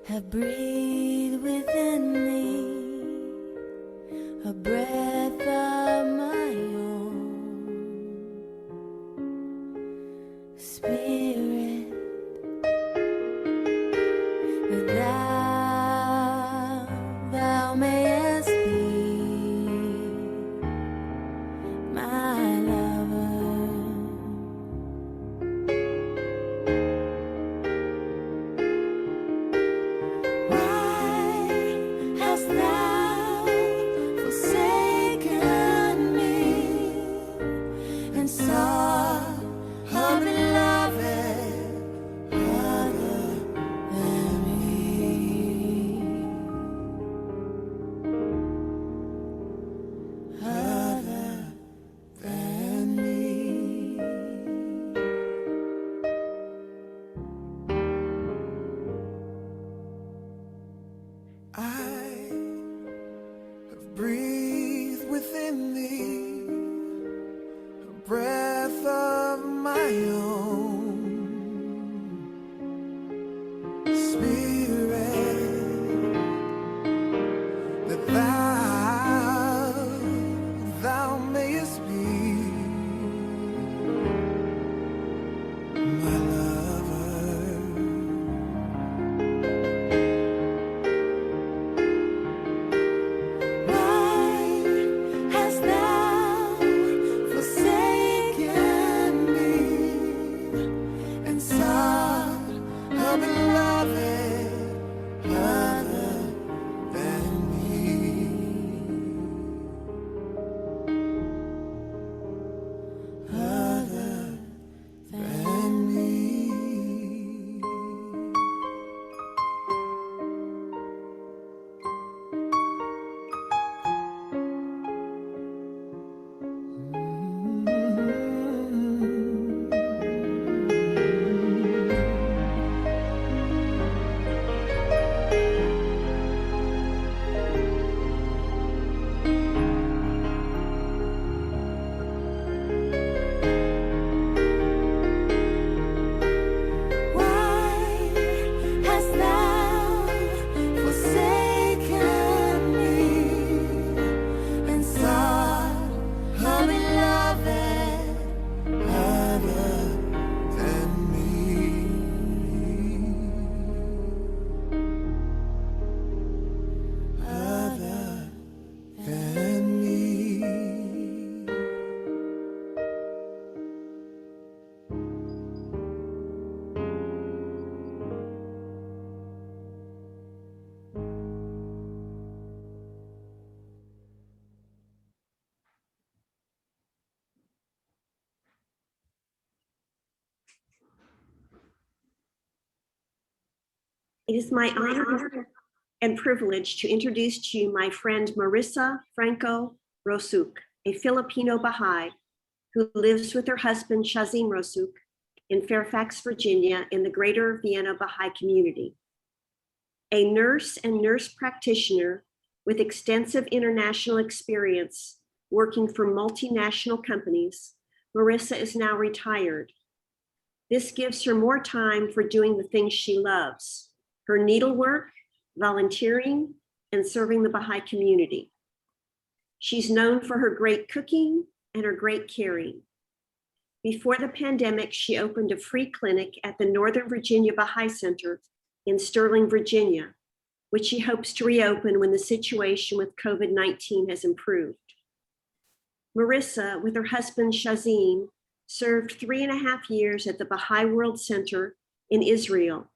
have breathed within me a breath of my own spirit, that thou mayest be my lover. Why hast thou forsaken me and sought a beloved other than me? Other than me. I have breathed within thee a breath of my own spirit, that thou mayest be my lover. Why hast thou forsaken me and sought a beloved other than me? Other than me. Why hast thou forsaken me and sought a beloved other than me? Other than me. It is my honor and privilege to introduce to you my friend Marissa Franco Rossoukh, a Filipino Baha'i who lives with her husband Shazin Rossoukh in Fairfax, Virginia, in the Greater Vienna Baha'i community. A nurse and nurse practitioner with extensive international experience working for multinational companies, Marissa is now retired. This gives her more time for doing the things she loves: her needlework, volunteering, and serving the Baha'i community. She's known for her great cooking and her great caring. Before the pandemic, she opened a free clinic at the Northern Virginia Baha'i Center in Sterling, Virginia, which she hopes to reopen when the situation with COVID-19 has improved. Marissa, with her husband Shazin, served 3.5 years at the Baha'i World Center in Israel,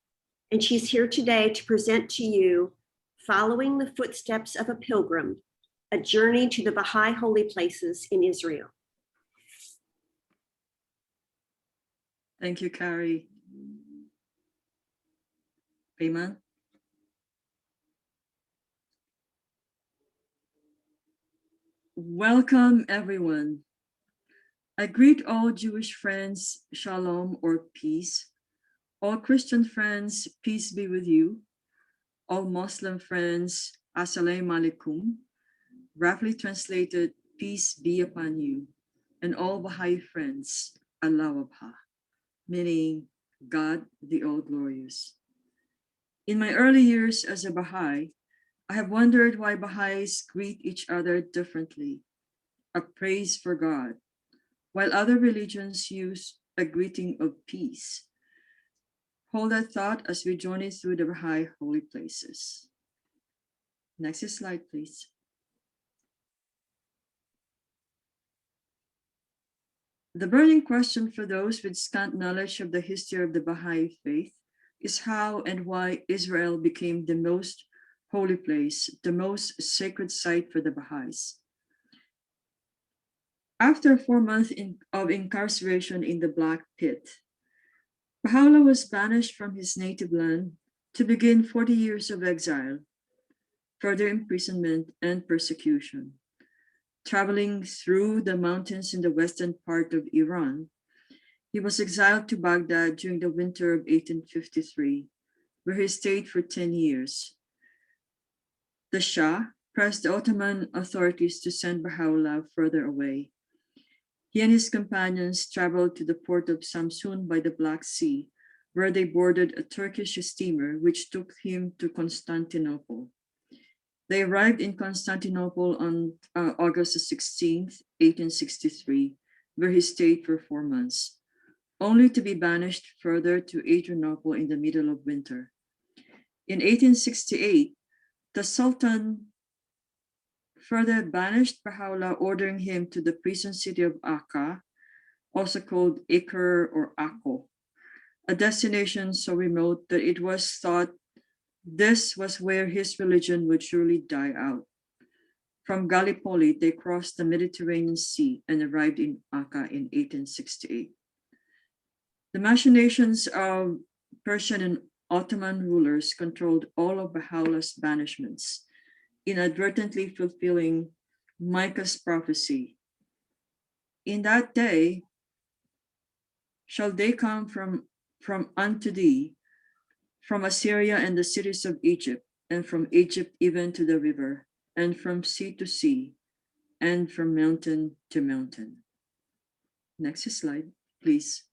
and she's here today to present to you Following the Footsteps of a Pilgrim, a journey to the Baha'i Holy Places in Israel. Thank you, Carrie. Rayman? Welcome, everyone. I greet all Jewish friends, shalom or peace. All Christian friends, peace be with you. All Muslim friends, assalamu alaikum. Roughly translated, peace be upon you. And all Baha'i friends, Allah Wabha, meaning God the All-Glorious. In my early years as a Baha'i, I have wondered why Baha'is greet each other differently, a praise for God, while other religions use a greeting of peace. Hold that thought as we journey through the Baha'i Holy Places. Next slide, please. The burning question for those with scant knowledge of the history of the Baha'i faith is how and why Israel became the most holy place, the most sacred site for the Baha'is. After 4 months of incarceration in the Black Pit, Baha'u'llah was banished from his native land to begin 40 years of exile, further imprisonment and persecution. Traveling through the mountains in the western part of Iran, he was exiled to Baghdad during the winter of 1853, where he stayed for 10 years. The Shah pressed the Ottoman authorities to send Baha'u'llah further away. He and his companions traveled to the port of Samsun by the Black Sea, where they boarded a Turkish steamer which took him to Constantinople. They arrived in Constantinople on August 16th, 1863, where he stayed for 4 months, only to be banished further to Adrianople in the middle of winter. In 1868, the Sultan further banished Baha'u'llah, ordering him to the prison city of Akka, also called Acre or Akko, a destination so remote that it was thought this was where his religion would surely die out. From Gallipoli, they crossed the Mediterranean Sea and arrived in Akka in 1868. The machinations of Persian and Ottoman rulers controlled all of Baha'u'llah's banishments, inadvertently fulfilling Micah's prophecy. In that day shall they come from unto thee, from Assyria and the cities of Egypt, and from Egypt even to the river, and from sea to sea, and from mountain to mountain. Next slide, please.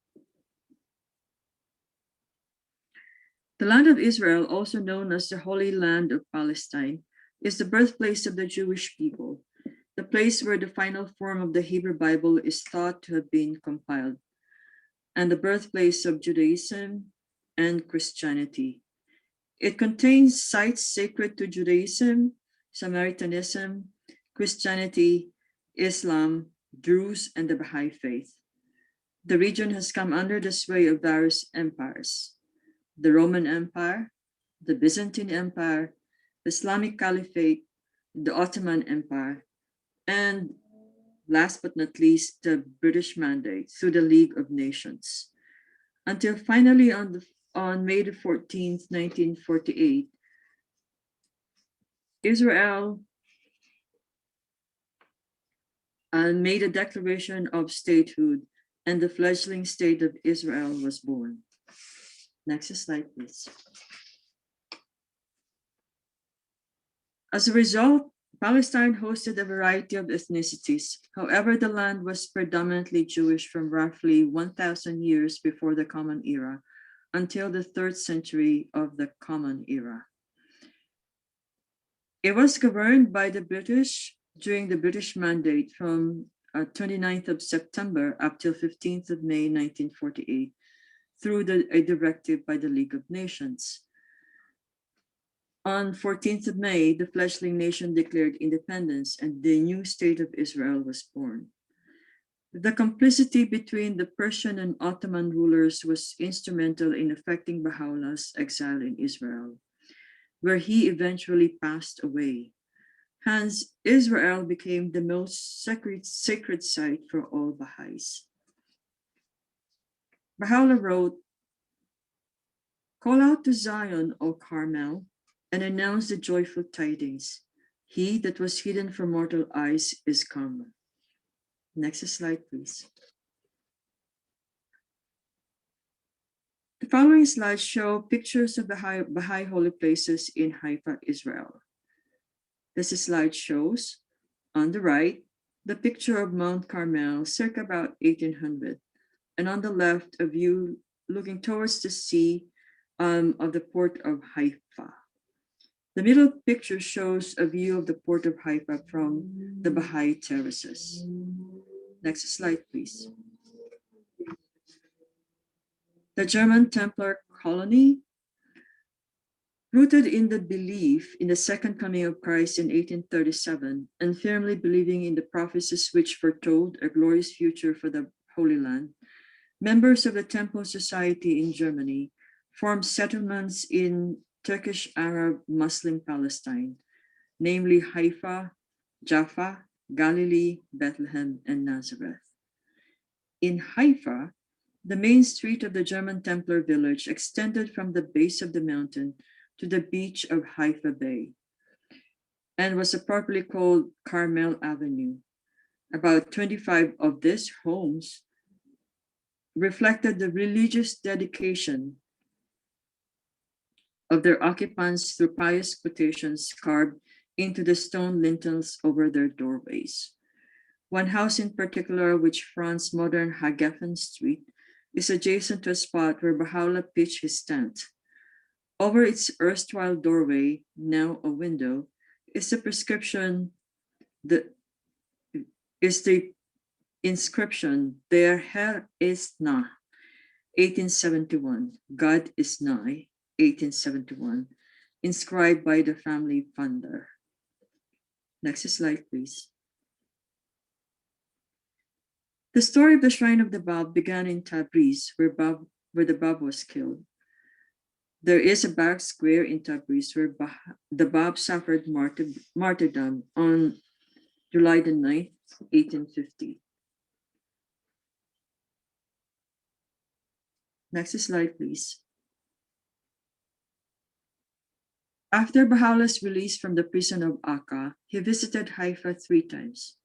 The land of Israel, also known as the Holy Land of Palestine, is the birthplace of the Jewish people, the place where the final form of the Hebrew Bible is thought to have been compiled, and the birthplace of Judaism and Christianity. It contains sites sacred to Judaism, Samaritanism, Christianity, Islam, Druze, and the Baha'i faith. The region has come under the sway of various empires: the Roman Empire, the Byzantine Empire, the Islamic Caliphate, the Ottoman Empire, and last but not least, the British Mandate through the League of Nations. Until finally on May the 14th, 1948, Israel made a declaration of statehood, and the fledgling state of Israel was born. Next slide, please. As a result, Palestine hosted a variety of ethnicities. However, the land was predominantly Jewish from roughly 1,000 years before the Common Era until the 3rd century of the Common Era. It was governed by the British during the British Mandate from 29th of September up till 15th of May 1948 through a directive by the League of Nations. On 14th of May, the fledgling nation declared independence and the new state of Israel was born. The complicity between the Persian and Ottoman rulers was instrumental in affecting Baha'u'llah's exile in Israel, where he eventually passed away. Hence, Israel became the most sacred site for all Baha'is. Baha'u'llah wrote, "Call out to Zion, O Carmel, and announce the joyful tidings. He that was hidden from mortal eyes is come." Next slide, please. The following slides show pictures of the Baha'i Holy Places in Haifa, Israel. This slide shows, on the right, the picture of Mount Carmel circa about 1800, and on the left, a view looking towards the sea of the port of The middle picture shows a view of the port of Haifa from the Baha'i terraces. Next slide, please. The German Templar colony, rooted in the belief in the second coming of Christ in 1837 and firmly believing in the prophecies which foretold a glorious future for the Holy Land, members of the Temple Society in Germany formed settlements in Turkish Arab Muslim Palestine, namely Haifa, Jaffa, Galilee, Bethlehem, and Nazareth. In Haifa, the main street of the German Templar village extended from the base of the mountain to the beach of Haifa Bay and was appropriately called Carmel Avenue. About 25 of these homes reflected the religious dedication of their occupants through pious quotations carved into the stone lintels over their doorways. One house in particular, which fronts modern Hagefen Street, is adjacent to a spot where Baha'u'llah pitched his tent. Over its erstwhile doorway, now a window, is the inscription, Der Herr ist nah, 1871, God is nigh, 1871, inscribed by the family founder. Next slide, please. The story of the Shrine of the Bab began in Tabriz, where the Bab was killed. There is a back square in Tabriz where the Bab suffered martyrdom on July the 9th, 1850. Next slide, please. After Baha'u'llah's release from the prison of Akka, he visited Haifa 3 times,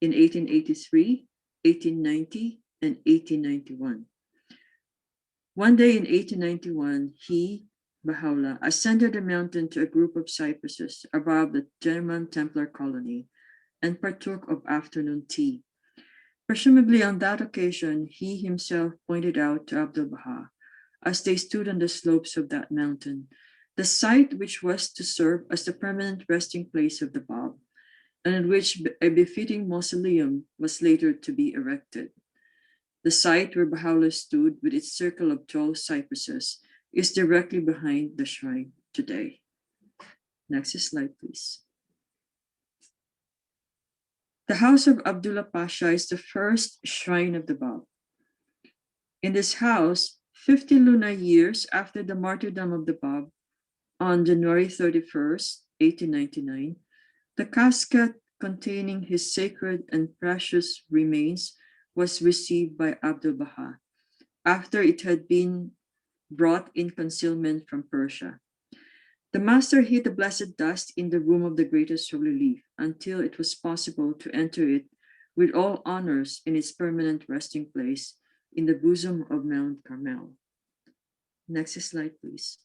in 1883, 1890, and 1891. One day in 1891, he, Baha'u'llah, ascended a mountain to a group of cypresses above the German Templar colony and partook of afternoon tea. Presumably on that occasion, he himself pointed out to Abdu'l-Baha, as they stood on the slopes of that mountain, the site which was to serve as the permanent resting place of the Bab, and in which a befitting mausoleum was later to be erected. The site where Baha'u'llah stood with its circle of tall cypresses is directly behind the shrine today. Next slide, please. The house of Abdullah Pasha is the first shrine of the Bab. In this house, 50 lunar years after the martyrdom of the Bab, on January 31st, 1899, the casket containing his sacred and precious remains was received by Abdu'l-Baha after it had been brought in concealment from Persia. The master hid the blessed dust in the room of the greatest relief until it was possible to enter it with all honors in its permanent resting place in the bosom of Mount Carmel. Next slide, please.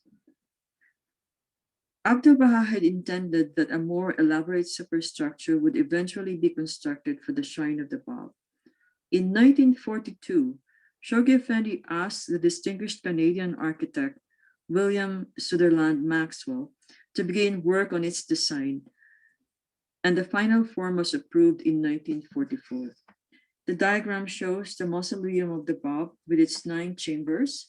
Abdu'l-Baha had intended that a more elaborate superstructure would eventually be constructed for the Shrine of the Bab. In 1942, Shoghi Effendi asked the distinguished Canadian architect William Sutherland Maxwell to begin work on its design, and the final form was approved in 1944. The diagram shows the mausoleum of the Bab with its 9 chambers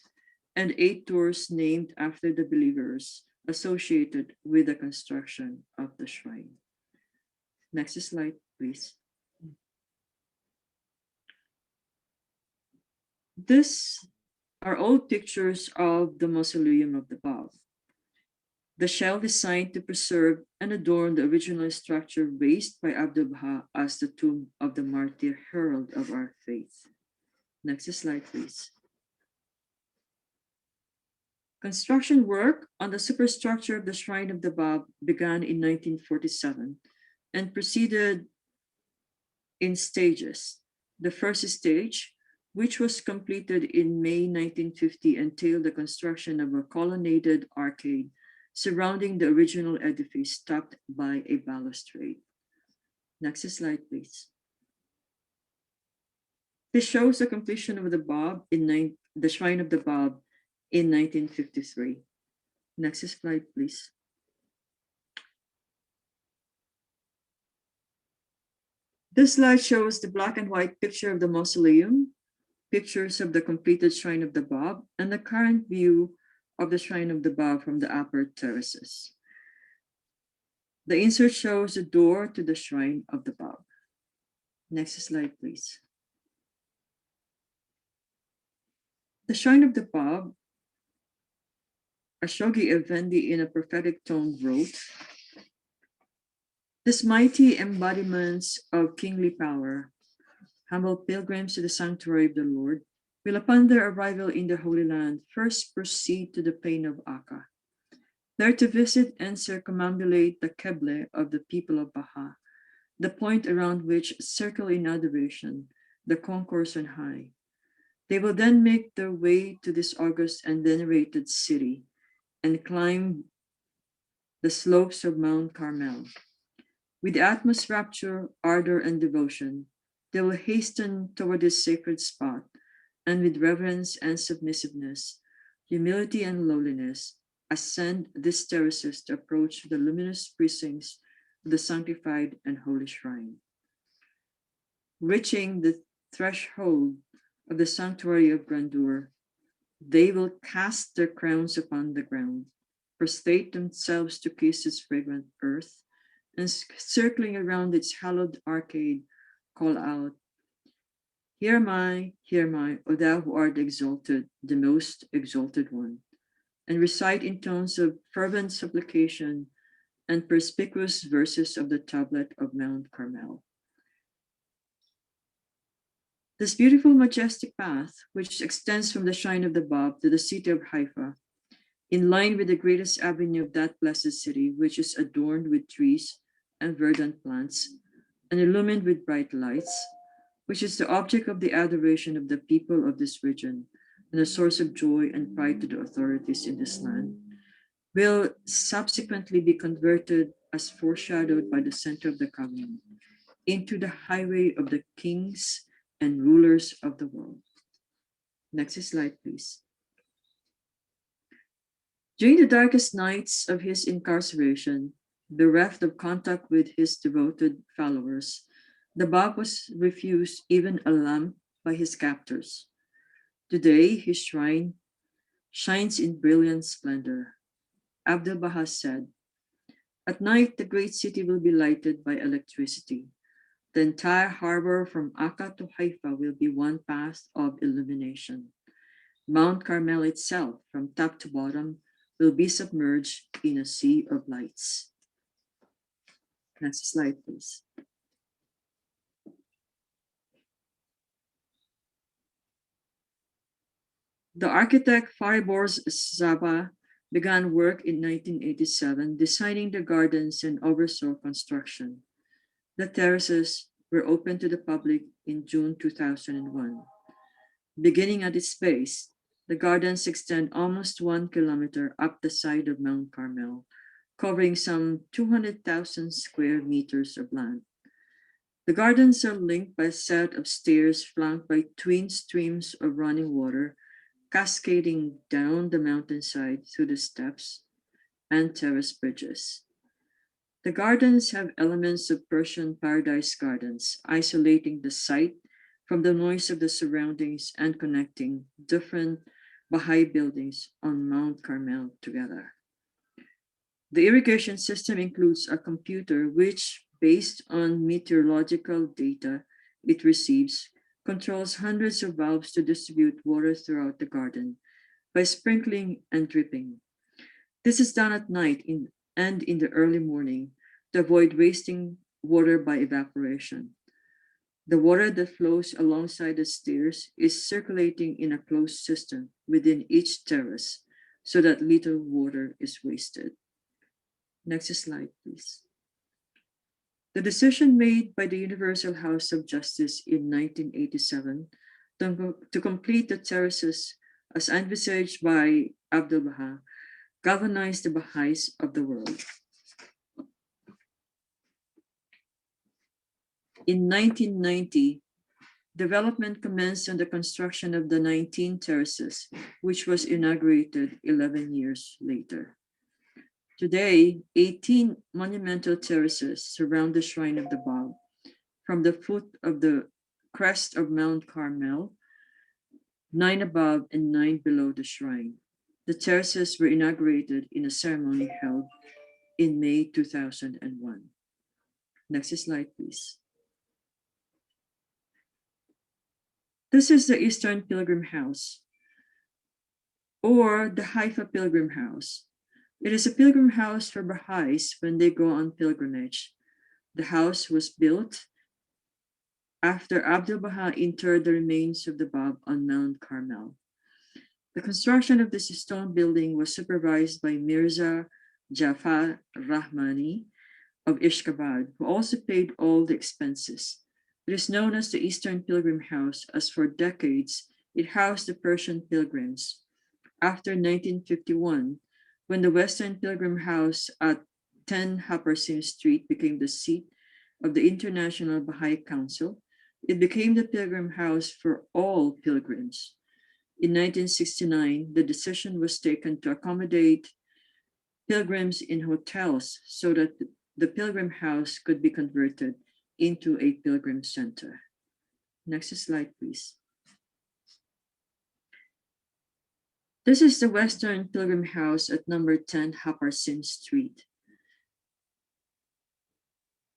and 8 doors named after the believers associated with the construction of the shrine. Next slide, please. These are all pictures of the mausoleum of the Bab. The shell designed to preserve and adorn the original structure raised by Abdu'l-Baha as the tomb of the martyr herald of our faith. Next slide, please. Construction work on the superstructure of the Shrine of the Bab began in 1947 and proceeded in stages. The first stage, which was completed in May 1950, entailed the construction of a colonnaded arcade surrounding the original edifice topped by a balustrade. Next slide, please. This shows the completion of the Bab the Shrine of the Bab in 1953. Next slide, please. This slide shows the black and white picture of the mausoleum, pictures of the completed Shrine of the Bab, and the current view of the Shrine of the Bab from the upper terraces. The insert shows the door to the Shrine of the Bab. Next slide, please. The Shrine of the Bab, Ashoghi Effendi in a prophetic tone wrote, "This mighty embodiments of kingly power, humble pilgrims to the sanctuary of the Lord, will upon their arrival in the Holy Land first proceed to the plain of Akka, there to visit and circumambulate the Qibla of the people of Baha, the point around which circle in adoration the concourse on high. They will then make their way to this august and venerated city and climb the slopes of Mount Carmel. With the utmost rapture, ardor, and devotion, they will hasten toward this sacred spot, and with reverence and submissiveness, humility and lowliness, ascend these terraces to approach the luminous precincts of the sanctified and holy shrine. Reaching the threshold of the sanctuary of grandeur, they will cast their crowns upon the ground, prostrate themselves to kiss its fragrant earth, and circling around its hallowed arcade, call out, 'Here am I, O thou who art exalted, the most exalted one,' and recite in tones of fervent supplication and perspicuous verses of the tablet of Mount Carmel. This beautiful, majestic path, which extends from the Shrine of the Bab to the city of Haifa, in line with the greatest avenue of that blessed city, which is adorned with trees and verdant plants, and illumined with bright lights, which is the object of the adoration of the people of this region, and a source of joy and pride to the authorities in this land, will subsequently be converted, as foreshadowed by the center of the covenant, into the highway of the kings and rulers of the world." Next slide, please. During the darkest nights of his incarceration, bereft of contact with his devoted followers, the Bab was refused even a lamp by his captors. Today, his shrine shines in brilliant splendor. Abdul Baha said, "At night, the great city will be lighted by electricity. The entire harbor from Akka to Haifa will be one path of illumination. Mount Carmel itself, from top to bottom, will be submerged in a sea of lights." Next slide, please. The architect Fariborz Zaba began work in 1987, designing the gardens and oversaw construction. The terraces were opened to the public in June 2001. Beginning at its base, the gardens extend almost 1 kilometer up the side of Mount Carmel, covering some 200,000 square meters of land. The gardens are linked by a set of stairs flanked by twin streams of running water, cascading down the mountainside through the steps and terrace bridges. The gardens have elements of Persian paradise gardens, isolating the site from the noise of the surroundings and connecting different Baha'i buildings on Mount Carmel together. The irrigation system includes a computer which, based on meteorological data it receives, controls hundreds of valves to distribute water throughout the garden by sprinkling and dripping. This is done at night and in the early morning to avoid wasting water by evaporation. The water that flows alongside the stairs is circulating in a closed system within each terrace so that little water is wasted. Next slide, please. The decision made by the Universal House of Justice in 1987 to complete the terraces as envisaged by Abdul Baha galvanized the Baha'is of the world. In 1990, development commenced on the construction of the 19 terraces, which was inaugurated 11 years later. Today, 18 monumental terraces surround the Shrine of the Bab, from the foot of the crest of Mount Carmel, 9 above and 9 below the shrine. The terraces were inaugurated in a ceremony held in May 2001. Next slide, please. This is the Eastern Pilgrim House, or the Haifa Pilgrim House. It is a pilgrim house for Baha'is when they go on pilgrimage. The house was built after Abdu'l-Baha interred the remains of the Bab on Mount Carmel. The construction of this stone building was supervised by Mirza Jafar Rahmani of Ishkabad, who also paid all the expenses. It is known as the Eastern Pilgrim House, as for decades it housed the Persian pilgrims. After 1951, when the Western Pilgrim House at 10 Haparsim Street became the seat of the International Baha'i Council, it became the Pilgrim House for all pilgrims. In 1969, the decision was taken to accommodate pilgrims in hotels so that the Pilgrim House could be converted into a pilgrim center. Next slide, please. This is the Western Pilgrim House at number 10 Haparsim Street.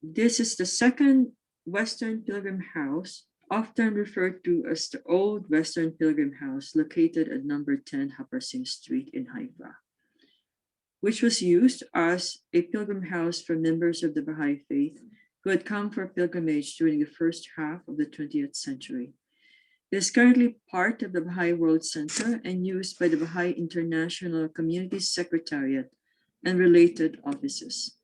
This is the second Western Pilgrim House, often referred to as the Old Western Pilgrim House, located at number 10 Haparsim Street in Haifa, which was used as a pilgrim house for members of the Baha'i faith who had come for pilgrimage during the first half of the 20th century. It is currently part of the Baha'i World Center and used by the Baha'i International Community Secretariat and related offices.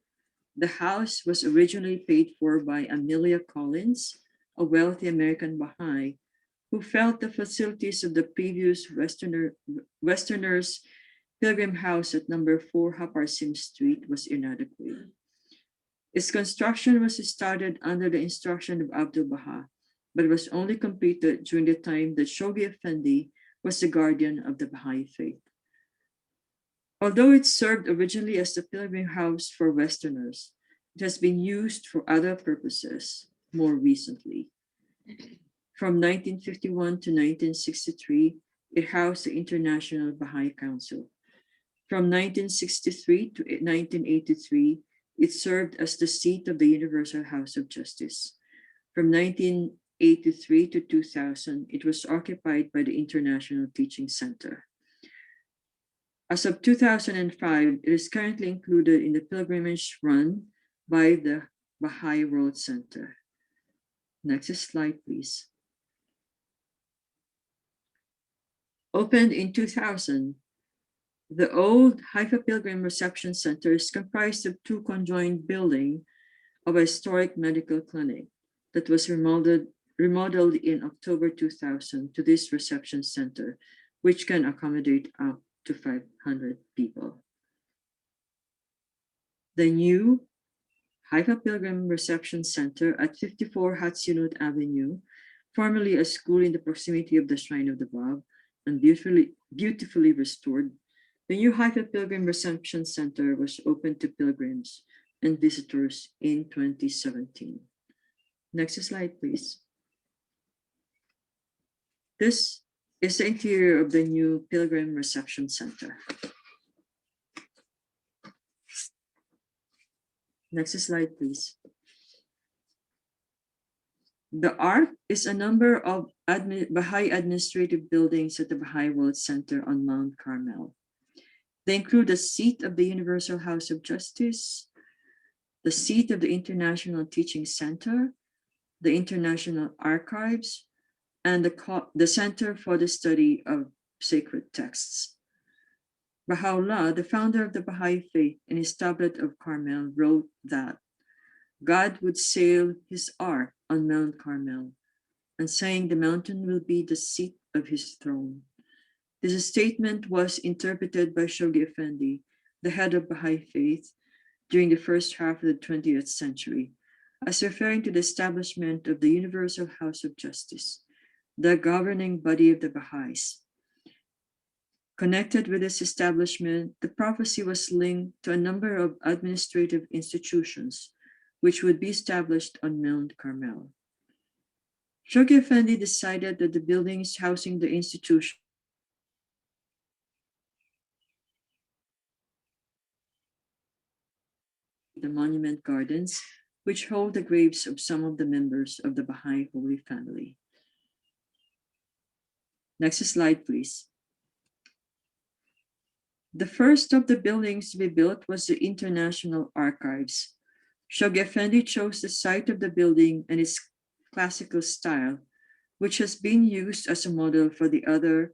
The house was originally paid for by Amelia Collins, a wealthy American Baha'i, who felt the facilities of the previous Westerners' Pilgrim House at number 4 Haparsim Street was inadequate. Its construction was started under the instruction of Abdu'l-Baha, but was only completed during the time that Shoghi Effendi was the guardian of the Baha'i faith. Although it served originally as the pilgrim house for Westerners, it has been used for other purposes more recently. From 1951 to 1963, it housed the International Baha'i Council. From 1963 to 1983, it served as the seat of the Universal House of Justice. From 1983 to 2000, it was occupied by the International Teaching Center. As of 2005, it is currently included in the pilgrimage run by the Baha'i World Center. Next slide, please. Opened in 2000, the old Haifa Pilgrim Reception Center is comprised of two conjoined buildings of a historic medical clinic that was remodeled in October 2000 to this reception center, which can accommodate up to 500 people. The new Haifa Pilgrim Reception Center at 54 Hatsionut Avenue, formerly a school in the proximity of the Shrine of the Bab, and beautifully restored, the new Haifa Pilgrim Reception Center was opened to pilgrims and visitors in 2017. Next slide, please. This is the interior of the new Pilgrim Reception Center. Next slide, please. The Ark is a number of Baha'i administrative buildings at the Baha'i World Center on Mount Carmel. They include the seat of the Universal House of Justice, the seat of the International Teaching Center, the International Archives, and the Center for the Study of Sacred Texts. Baha'u'llah, the founder of the Baha'i faith in his tablet of Carmel, wrote that God would sail his ark on Mount Carmel, and saying the mountain will be the seat of his throne. This statement was interpreted by Shoghi Effendi, the head of Baha'i faith, during the first half of the 20th century, as referring to the establishment of the Universal House of Justice, the governing body of the Baha'is. Connected with this establishment, the prophecy was linked to a number of administrative institutions which would be established on Mount Carmel. Shoghi Effendi decided that the buildings housing the institution the monument gardens, which hold the graves of some of the members of the Baha'i Holy Family. Next slide, please. The first of the buildings to be built was the International Archives. Shoghi Effendi chose the site of the building and its classical style, which has been used as a model for the other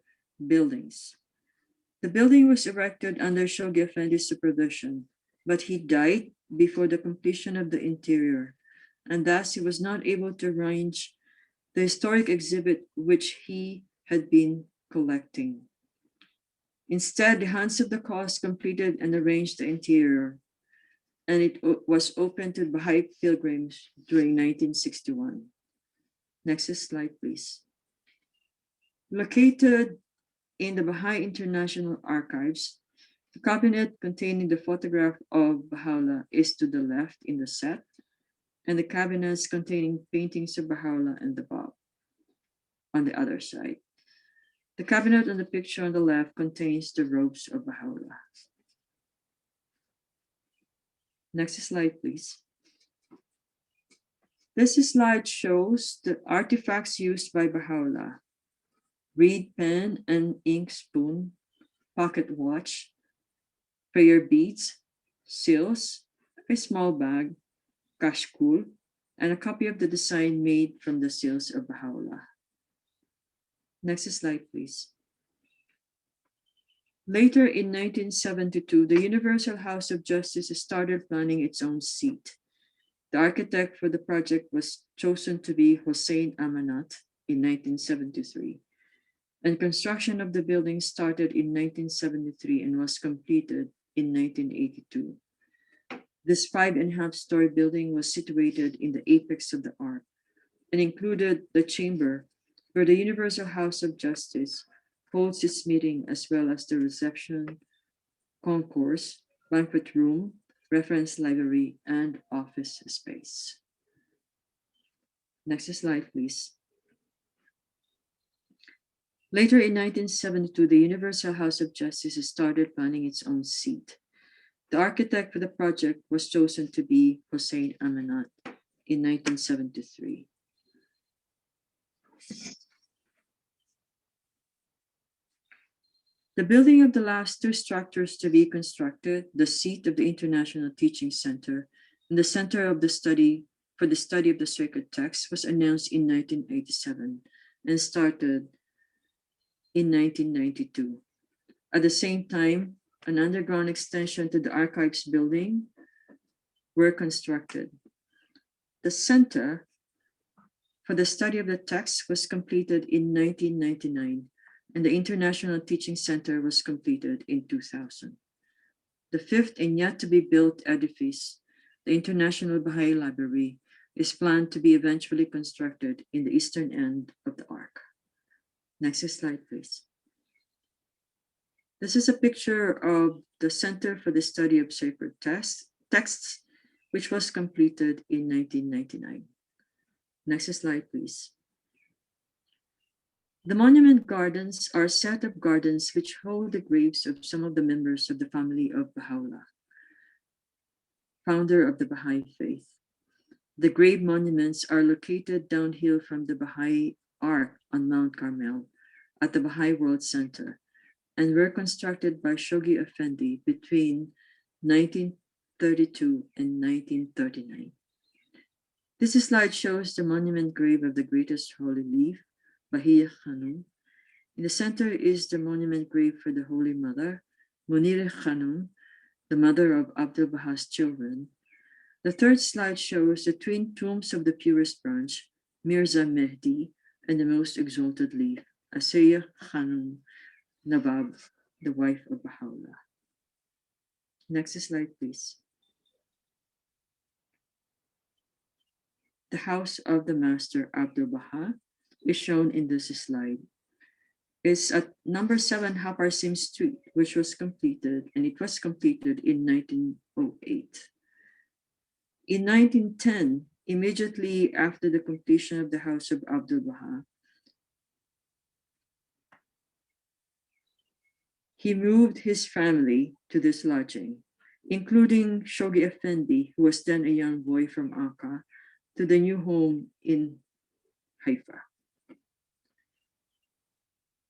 buildings. The building was erected under Shoghi Effendi's supervision, but he died before the completion of the interior, and thus he was not able to arrange the historic exhibit which he had been collecting. Instead, the Hans of the Cross completed and arranged the interior, and it was opened to Baha'i pilgrims during 1961. Next slide, please. Located in the Baha'i International Archives, the cabinet containing the photograph of Baha'u'llah is to the left in the set, and the cabinets containing paintings of Baha'u'llah and the Bab on the other side. The cabinet on the picture on the left contains the robes of Baha'u'llah. Next slide, please. This slide shows the artifacts used by Baha'u'llah: reed pen and ink spoon, pocket watch, prayer beads, seals, a small bag, kashkul, and a copy of the design made from the seals of Baha'u'llah. Next slide, please. Later in 1972, the Universal House of Justice started planning its own seat. The architect for the project was chosen to be Hossein Amanat in 1973, and construction of the building started in 1973 and was completed in 1982. This 5.5-story building was situated in the apex of the arc and included the chamber where the Universal House of Justice holds its meeting, as well as the reception, concourse, banquet room, reference library, and office space. Next slide, please. Later in 1972, the Universal House of Justice started planning its own seat. The architect for the project was chosen to be Hossein Amanat in 1973. The building of the last two structures to be constructed, the seat of the International Teaching Center and the Center of the Study for the Study of the Sacred Text, was announced in 1987 and started in 1992. At the same time, an underground extension to the archives building were constructed. The Center for the Study of the Text was completed in 1999, and the International Teaching Center was completed in 2000. The fifth and yet to be built edifice, the International Baha'i Library, is planned to be eventually constructed in the eastern end of the arc. Next slide, please. This is a picture of the Center for the Study of Sacred Texts, which was completed in 1999. Next slide, please. The monument gardens are a set of gardens which hold the graves of some of the members of the family of Baha'u'llah, founder of the Baha'i faith. The grave monuments are located downhill from the Baha'i Ark on Mount Carmel at the Baha'i World Center, and were constructed by Shoghi Effendi between 1932 and 1939. This slide shows the monument grave of the greatest holy leaf, Bahiyya Khanum. In the center is the monument grave for the Holy Mother, Munir Khanum, the mother of Abdul Baha's children. The third slide shows the twin tombs of the purest branch, Mirza Mehdi, and the most exalted leaf, Asiya Khanum Nawab, the wife of Baha'u'llah. Next slide, please. The house of the Master Abdul Baha is shown in this slide. It's at number 7 Haparsim Street, which was completed, and it was completed in 1908. In 1910, immediately after the completion of the house of Abdul Baha, he moved his family to this lodging, including Shoghi Effendi, who was then a young boy from Akka, to the new home in Haifa.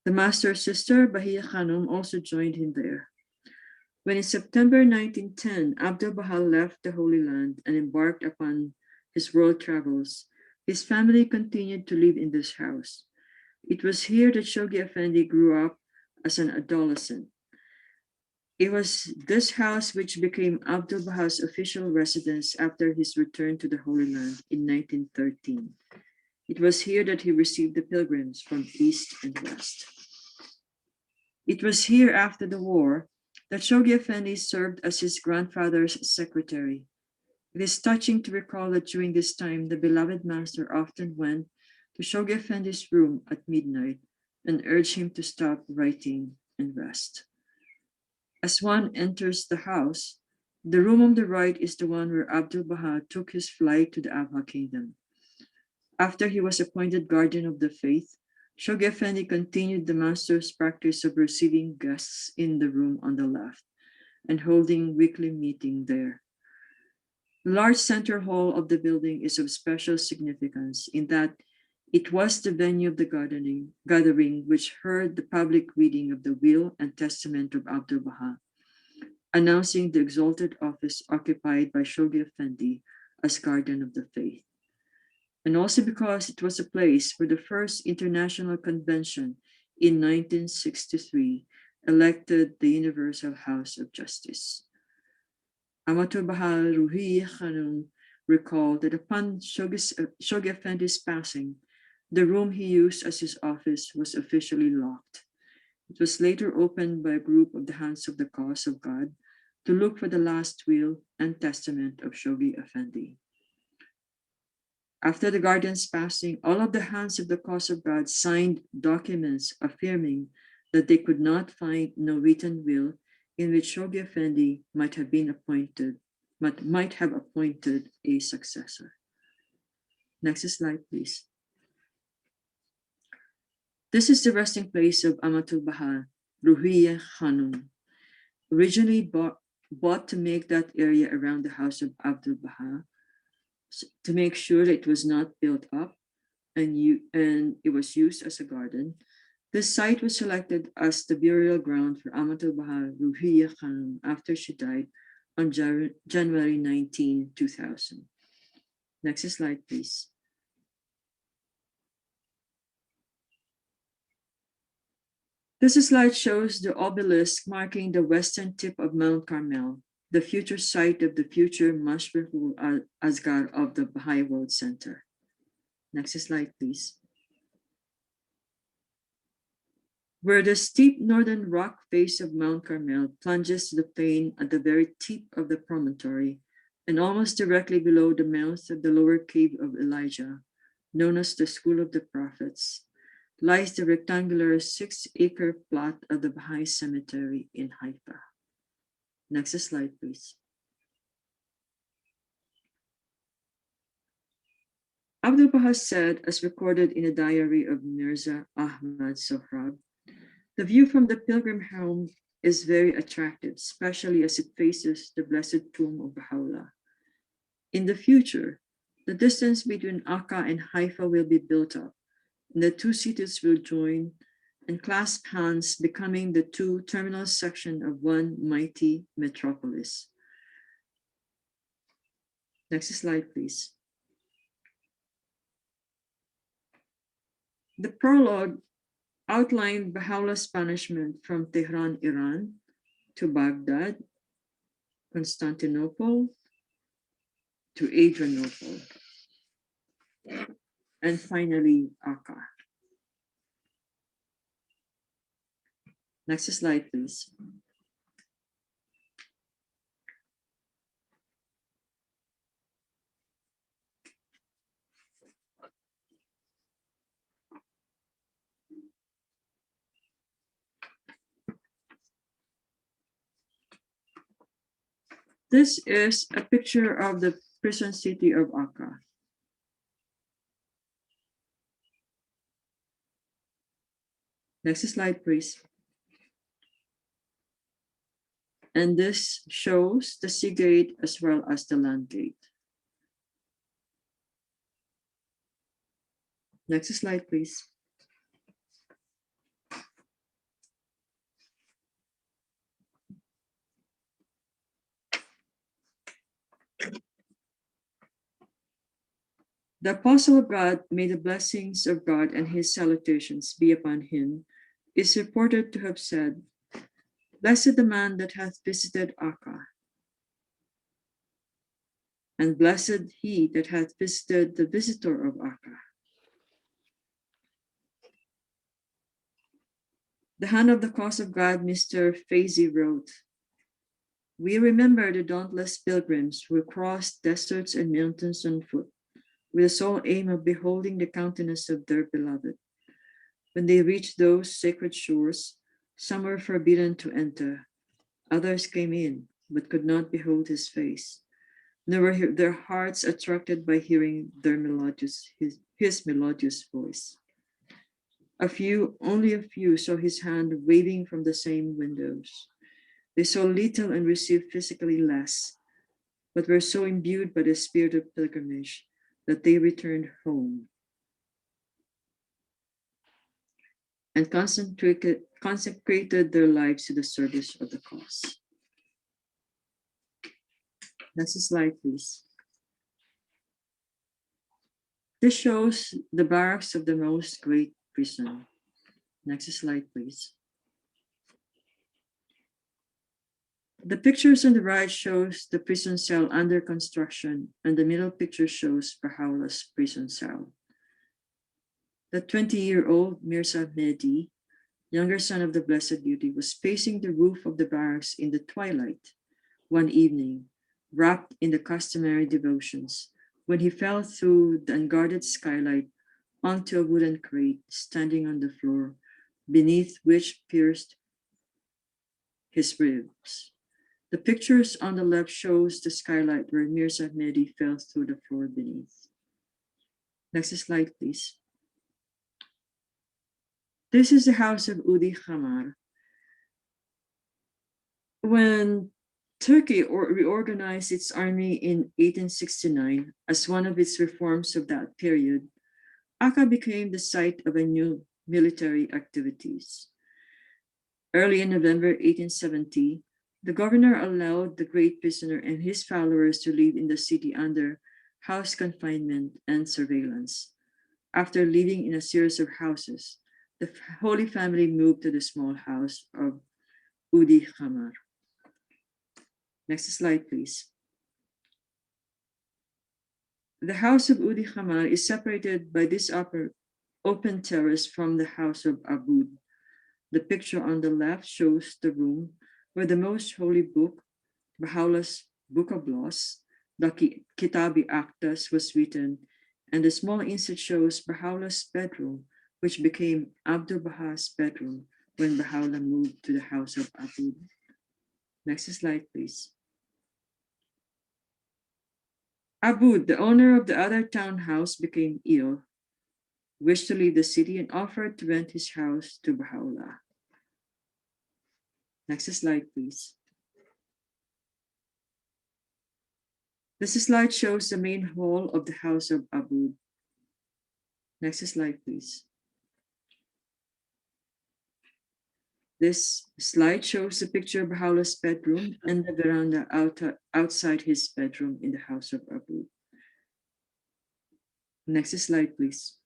The master's sister, Bahia Khanum, also joined him there. When in September 1910, Abdul Baha left the Holy Land and embarked upon his world travels, his family continued to live in this house. It was here that Shoghi Effendi grew up as an adolescent. It was this house which became Abdul Baha's official residence after his return to the Holy Land in 1913. It was here that he received the pilgrims from east and west. It was here after the war that Shoghi Effendi served as his grandfather's secretary. It is touching to recall that during this time, the beloved master often went to Shoghi Effendi's room at midnight and urged him to stop writing and rest. As one enters the house, the room on the right is the one where Abdul Baha took his flight to the Abha kingdom. After he was appointed guardian of the faith, Shoghi Effendi continued the master's practice of receiving guests in the room on the left and holding weekly meeting there. The large center hall of the building is of special significance in that it was the venue of the gathering which heard the public reading of the will and testament of Abdul Baha, announcing the exalted office occupied by Shoghi Effendi as guardian of the faith. And also because it was a place where the first international convention in 1963 elected the Universal House of Justice. Amatul Baha Ruhiya Khanum recalled that upon Shoghi Effendi's passing, the room he used as his office was officially locked. It was later opened by a group of the Hands of the Cause of God to look for the last will and testament of Shoghi Effendi. After the guardian's passing, all of the Hands of the Cause of God signed documents affirming that they could not find no written will in which Shoghi Effendi might have appointed a successor. Next slide, please. This is the resting place of Amatul Baha, Ruhiya Khanum, originally bought to make that area around the house of Abdul Baha, to make sure that it was not built up and it was used as a garden. This site was selected as the burial ground for Amatul Baha Ruhiya Khanum after she died on January 19, 2000. Next slide, please. This slide shows the obelisk marking the western tip of Mount Carmel, the future site of the future Mashriqul Asghar of the Baha'i World Center. Next slide, please. Where the steep northern rock face of Mount Carmel plunges to the plain at the very tip of the promontory and almost directly below the mouth of the lower cave of Elijah, known as the School of the Prophets, lies the rectangular 6-acre plot of the Baha'i Cemetery in Haifa. Next slide, please. Abdul Baha said, as recorded in a diary of Mirza Ahmad Sohrab, the view from the Pilgrim home is very attractive, especially as it faces the blessed tomb of Baha'u'llah. In the future, the distance between Akka and Haifa will be built up, and the two cities will join and clasp hands, becoming the two terminal sections of one mighty metropolis. Next slide, please. The prologue outlined Baha'u'llah's banishment from Tehran, Iran, to Baghdad, Constantinople, to Adrianople, and finally Akka. Next slide, please. This is a picture of the prison city of Akka. Next slide, please. And this shows the sea gate as well as the land gate. Next slide, please. The apostle of God, may the blessings of God and his salutations be upon him, is reported to have said, "Blessed the man that hath visited Akka, and blessed he that hath visited the visitor of Akka." The hand of the cause of God, Mr. Fazy wrote, "We remember the dauntless pilgrims who crossed deserts and mountains on foot, with the sole aim of beholding the countenance of their beloved. When they reached those sacred shores, some were forbidden to enter, others came in, but could not behold his face, nor were their hearts attracted by hearing his melodious voice. Only a few saw his hand waving from the same windows. They saw little and received physically less, but were so imbued by the spirit of pilgrimage that they returned home and consecrated their lives to the service of the cause." Next slide, please. This shows the barracks of the most great prison. Next slide, please. The pictures on the right shows the prison cell under construction, and the middle picture shows Baha'u'llah's prison cell. The 20-year-old Mirza Mehdi, younger son of the Blessed Beauty, was pacing the roof of the barracks in the twilight one evening, wrapped in the customary devotions, when he fell through the unguarded skylight onto a wooden crate standing on the floor, beneath which pierced his ribs. The pictures on the left shows the skylight where Mirza Mehdi fell through the floor beneath. Next slide, please. This is the house of Udi Khamar. When Turkey reorganized its army in 1869 as one of its reforms of that period, Akka became the site of a new military activities. Early in November 1870, the governor allowed the great prisoner and his followers to live in the city under house confinement and surveillance. After living in a series of houses, the Holy Family moved to the small house of Udi Khamar. Next slide, please. The house of Udi Khamar is separated by this open terrace from the house of Abud. The picture on the left shows the room where the most holy book, Baha'u'llah's Book of Laws, the Kitab-i Aqdas, was written, and the small insert shows Baha'u'llah's bedroom, which became Abdul Baha's bedroom when Baha'u'llah moved to the house of Abud. Next slide, please. Abud, the owner of the other townhouse, became ill, wished to leave the city, and offered to rent his house to Baha'u'llah. Next slide, please. This slide shows the main hall of the house of Abud. Next slide, please. This slide shows the picture of Baha'u'llah's bedroom and the veranda outside his bedroom in the house of Abud. Next slide, please.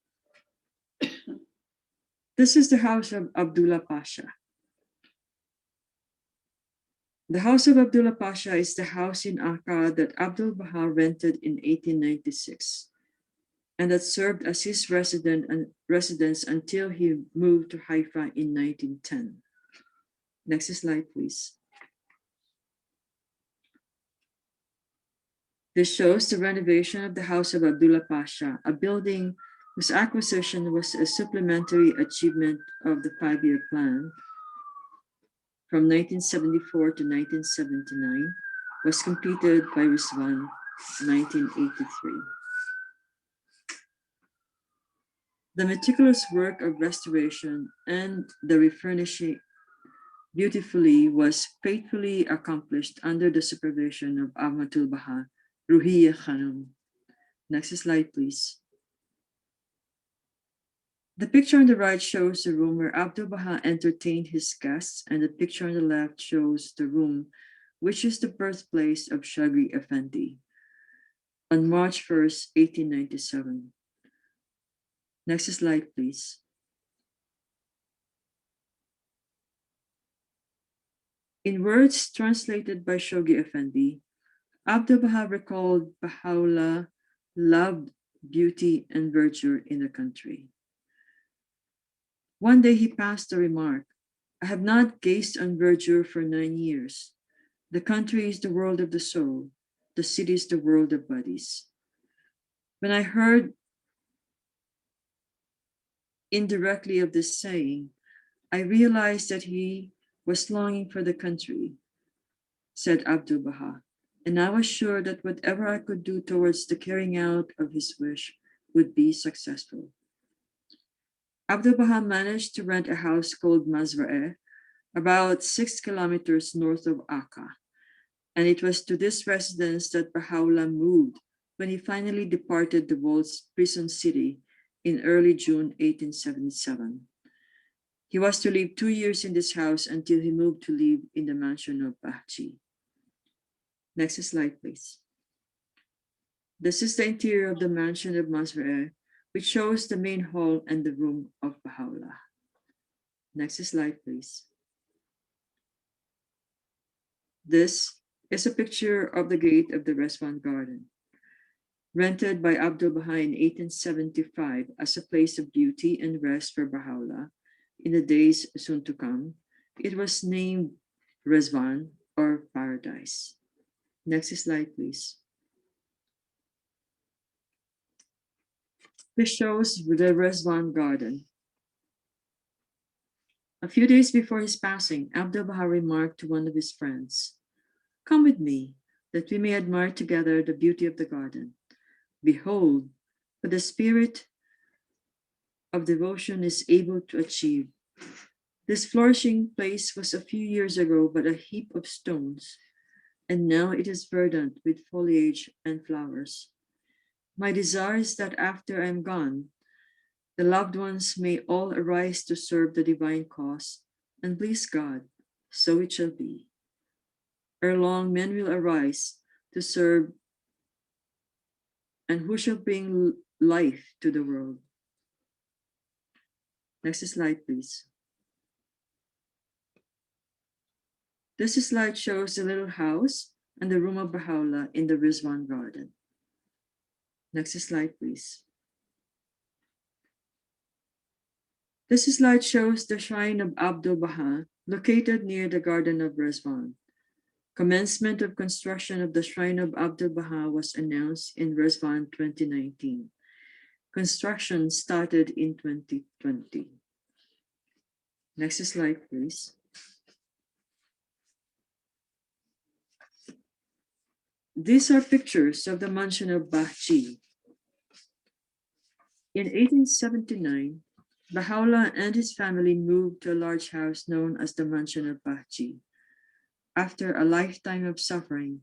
This is the house of Abdullah Pasha. The house of Abdullah Pasha is the house in Akka that Abdul Baha rented in 1896 and that served as his residence until he moved to Haifa in 1910. Next slide, please. This shows the renovation of the house of Abdullah Pasha, a building whose acquisition was a supplementary achievement of the 5-year plan from 1974 to 1979, was completed by Rizwan 1983. The meticulous work of restoration and the refurnishing beautifully was faithfully accomplished under the supervision of Amatul Baha, Ruhiya Khanum. Next slide, please. The picture on the right shows the room where Abdul Baha entertained his guests, and the picture on the left shows the room which is the birthplace of Shagri Effendi on March 1st, 1897. Next slide, please. In words translated by Shoghi Effendi, Abdul Baha recalled Baha'u'llah loved beauty and verdure in the country. One day he passed the remark, I have not gazed on verdure for 9 years. The country is the world of the soul. The city is the world of bodies. When I heard indirectly of this saying, I realized that he was longing for the country, said Abdul Baha, and I was sure that whatever I could do towards the carrying out of his wish would be successful. Abdul Baha managed to rent a house called Mazra'eh, about 6 kilometers north of Akka, and it was to this residence that Baha'u'llah moved when he finally departed the world's prison city in early June 1877. He was to live 2 years in this house until he moved to live in the mansion of Bahjí. Next slide, please. This is the interior of the mansion of Mazra'eh, which shows the main hall and the room of Baha'u'llah. Next slide, please. This is a picture of the gate of the Reswan Garden. Rented by Abdul Baha in 1875 as a place of beauty and rest for Baha'u'llah in the days soon to come, it was named Reswan, or Paradise. Next slide, please. This shows the Reswan Garden. A few days before his passing, Abdul Baha remarked to one of his friends, come with me, that we may admire together the beauty of the garden. Behold, what the spirit of devotion is able to achieve. This flourishing place was a few years ago but a heap of stones, and now it is verdant with foliage and flowers. My desire is that after I am gone, the loved ones may all arise to serve the divine cause, and please God, so it shall be. Ere long men will arise to serve, and who shall bring life to the world. Next slide, please. This slide shows the little house and the room of Baha'u'llah in the Rizwan Garden. Next slide, please. This slide shows the shrine of Abdul Baha, located near the Garden of Rizwan. Commencement of construction of the shrine of Abdul Baha was announced in Rizwan 2019. Construction started in 2020. Next slide, please. These are pictures of the mansion of Bahjí. In 1879, Baha'u'llah and his family moved to a large house known as the mansion of Bahjí. After a lifetime of suffering,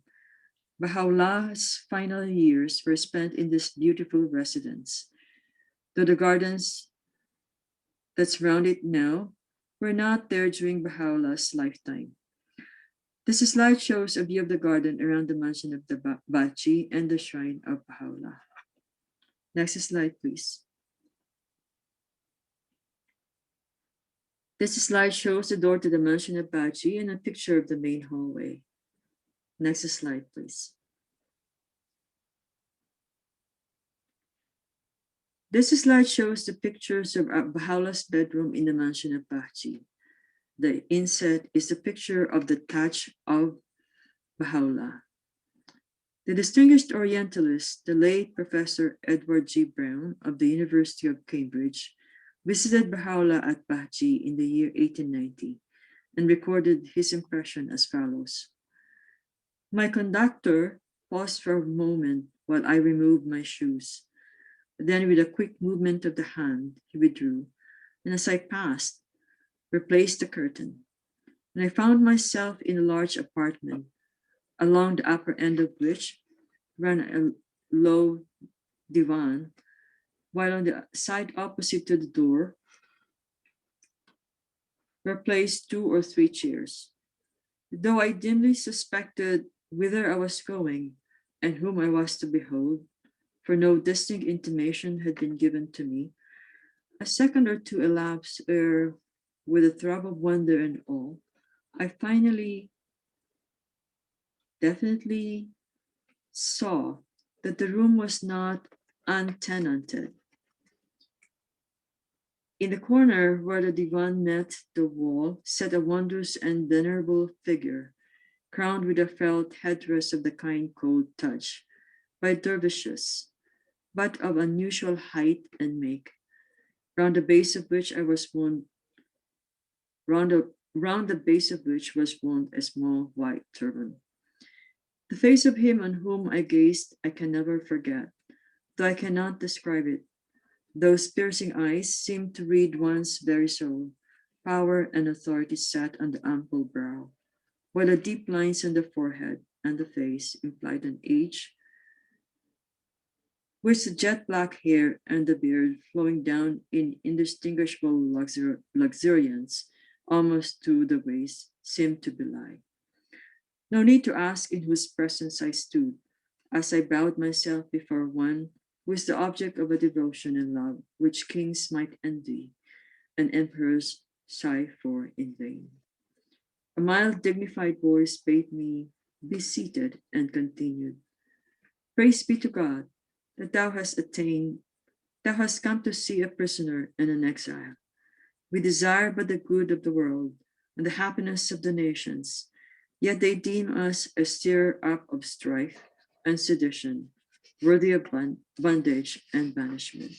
Baha'u'llah's final years were spent in this beautiful residence. Though the gardens that surround it now were not there during Baha'u'llah's lifetime. This slide shows a view of the garden around the mansion of the Bahjí and the shrine of Baha'u'llah. Next slide, please. This slide shows the door to the mansion of Bahjí and a picture of the main hallway. Next slide, please. This slide shows the pictures of Baha'u'llah's bedroom in the mansion of Bahjí. The inset is a picture of the Taj of Baha'u'llah. The distinguished Orientalist, the late Professor Edward G. Brown of the University of Cambridge, visited Baha'u'llah at Bahjí in the year 1890 and recorded his impression as follows. My conductor paused for a moment while I removed my shoes. Then, with a quick movement of the hand, he withdrew, and as I passed, replaced the curtain. And I found myself in a large apartment, along the upper end of which ran a low divan, while on the side opposite to the door were placed 2 or 3 chairs. Though I dimly suspected whither I was going and whom I was to behold, for no distinct intimation had been given to me, a second or two elapsed ere, with a throb of wonder and awe, I finally, definitely saw that the room was not untenanted. In the corner where the divan met the wall sat a wondrous and venerable figure, crowned with a felt headdress of the kind called Taj by dervishes, but of unusual height and make, round the base of which was wound a small white turban. The face of him on whom I gazed I can never forget, though I cannot describe it. Those piercing eyes seemed to read one's very soul. Power and authority sat on the ample brow, while the deep lines on the forehead and the face implied an age which the jet black hair and the beard flowing down in indistinguishable luxuriance almost to the waist seemed to belie. No need to ask in whose presence I stood, as I bowed myself before one who is the object of a devotion and love which kings might envy and emperors sigh for in vain. A mild, dignified voice bade me be seated and continued, "Praise be to God that thou hast come to see a prisoner and an exile. We desire but the good of the world and the happiness of the nations, yet they deem us a stirrer up of strife and sedition, worthy of bondage and banishment."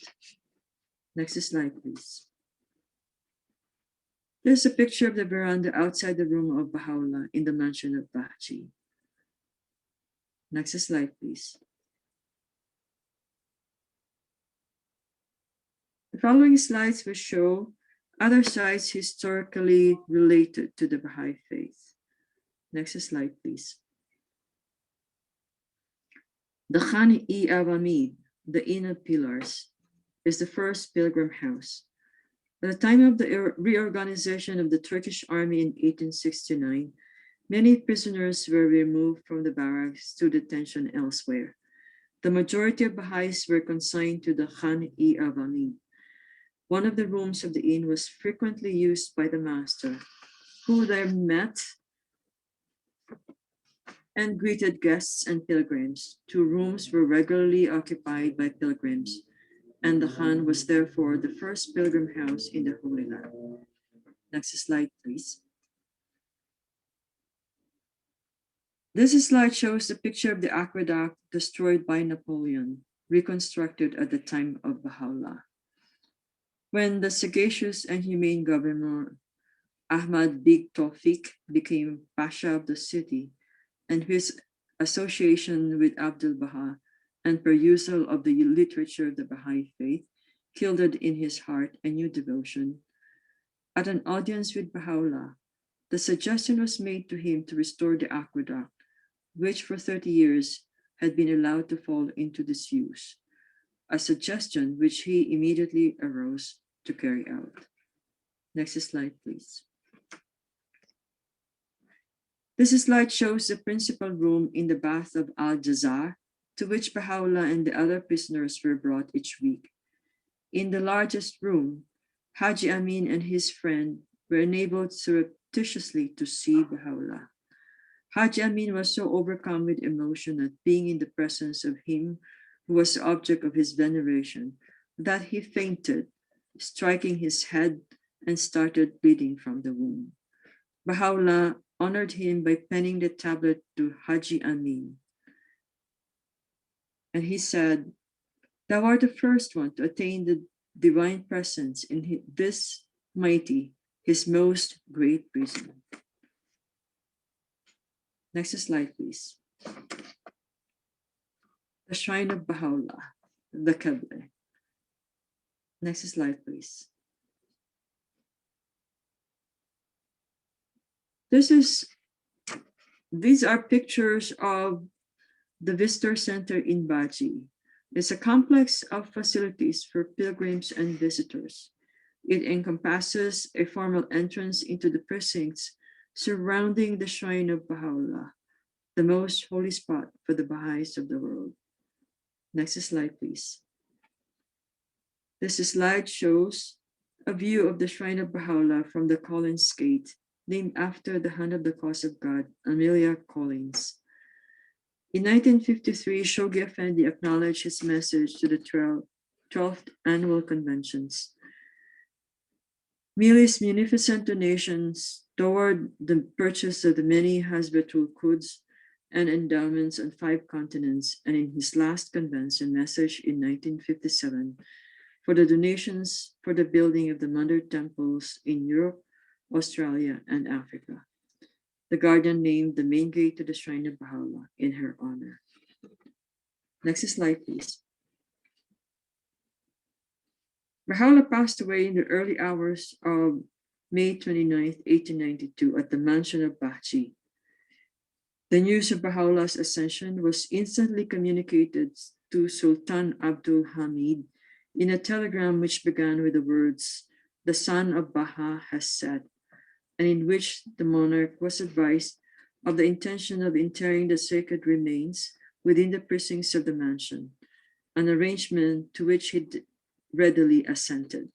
Next slide, please. There's a picture of the veranda outside the room of Baha'u'llah in the mansion of Bahjí. Next slide, please. The following slides will show other sites historically related to the Baha'i faith. Next slide, please. The Khan-i-Awamid, the Inn of Pillars, is the first pilgrim house. At the time of the reorganization of the Turkish army in 1869, many prisoners were removed from the barracks to detention elsewhere. The majority of Baha'is were consigned to the Khan-i-Awamid. One of the rooms of the inn was frequently used by the master, who there met and greeted guests and pilgrims. 2 rooms were regularly occupied by pilgrims, and the Khan was therefore the first pilgrim house in the Holy Land. Next slide, please. This slide shows the picture of the aqueduct destroyed by Napoleon, reconstructed at the time of Baha'u'llah. When the sagacious and humane governor Ahmad Beg Tawfiq became Pasha of the city, and his association with Abdul Baha and perusal of the literature of the Baha'i faith kindled in his heart a new devotion, at an audience with Baha'u'llah, the suggestion was made to him to restore the aqueduct, which for 30 years had been allowed to fall into disuse, a suggestion which he immediately arose to carry out. Next slide, please. This slide shows the principal room in the bath of Al-Jazar, to which Baha'u'llah and the other prisoners were brought each week. In the largest room, Haji Amin and his friend were enabled surreptitiously to see Baha'u'llah. Haji Amin was so overcome with emotion at being in the presence of him who was the object of his veneration that he fainted, striking his head, and started bleeding from the wound. Baha'u'llah honored him by penning the tablet to Haji Amin. And he said, "Thou art the first one to attain the divine presence in this mighty, his most great prison." Next slide, please. the Shrine of Baha'u'llah, the Qibla. Next slide, please. These are pictures of the Visitor Center in Bahjí. It's a complex of facilities for pilgrims and visitors. It encompasses a formal entrance into the precincts surrounding the Shrine of Baha'u'llah, the most holy spot for the Baha'is of the world. Next slide, please. This slide shows a view of the Shrine of Baha'u'llah from the Collins Gate, named after the Hand of the Cause of God, Amelia Collins. In 1953, Shoghi Effendi acknowledged his message to the 12th Annual Conventions. Mili's munificent donations toward the purchase of the many Hazbatul Quds and endowments on 5 continents, and in his last convention message in 1957, for the donations for the building of the Mother Temples in Europe, Australia, and Africa. The Guardian named the main gate to the Shrine of Baha'u'llah in her honor. Next slide, please. Baha'u'llah passed away in the early hours of May 29, 1892 at the mansion of Bahjí. The news of Baha'u'llah's ascension was instantly communicated to Sultan Abdul Hamid in a telegram which began with the words, "The sun of Baha has set," and in which the monarch was advised of the intention of interring the sacred remains within the precincts of the mansion, an arrangement to which he readily assented.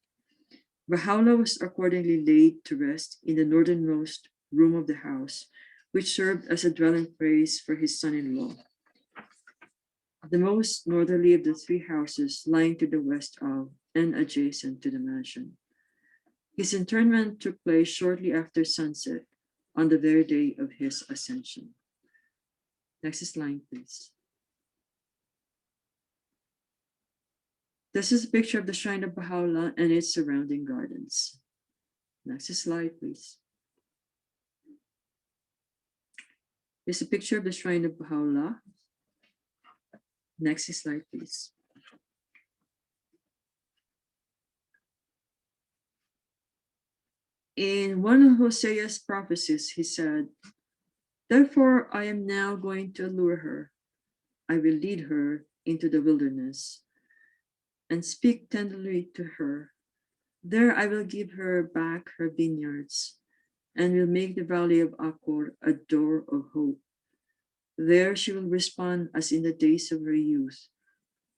Baha'u'llah was accordingly laid to rest in the northernmost room of the house, which served as a dwelling place for his son-in-law, the most northerly of the 3 houses lying to the west of and adjacent to the mansion. His interment took place shortly after sunset on the very day of his ascension. Next slide, please. This is a picture of the Shrine of Baha'u'llah and its surrounding gardens. Next slide, please. This is a picture of the Shrine of Baha'u'llah. Next slide, please. In one of Hosea's prophecies, he said, "Therefore I am now going to allure her. I will lead her into the wilderness and speak tenderly to her. There I will give her back her vineyards and will make the valley of Achor a door of hope. There she will respond as in the days of her youth,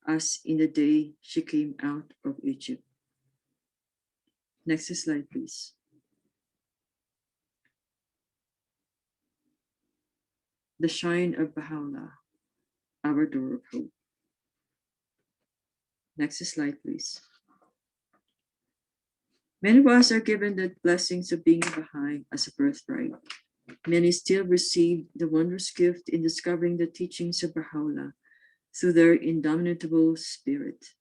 as in the day she came out of Egypt." Next slide, please. The Shrine of Baha'u'llah, our door of hope. Next slide, please. Many of us are given the blessings of being a Baha'i as a birthright. Many still receive the wondrous gift in discovering the teachings of Baha'u'llah through their indomitable spirit.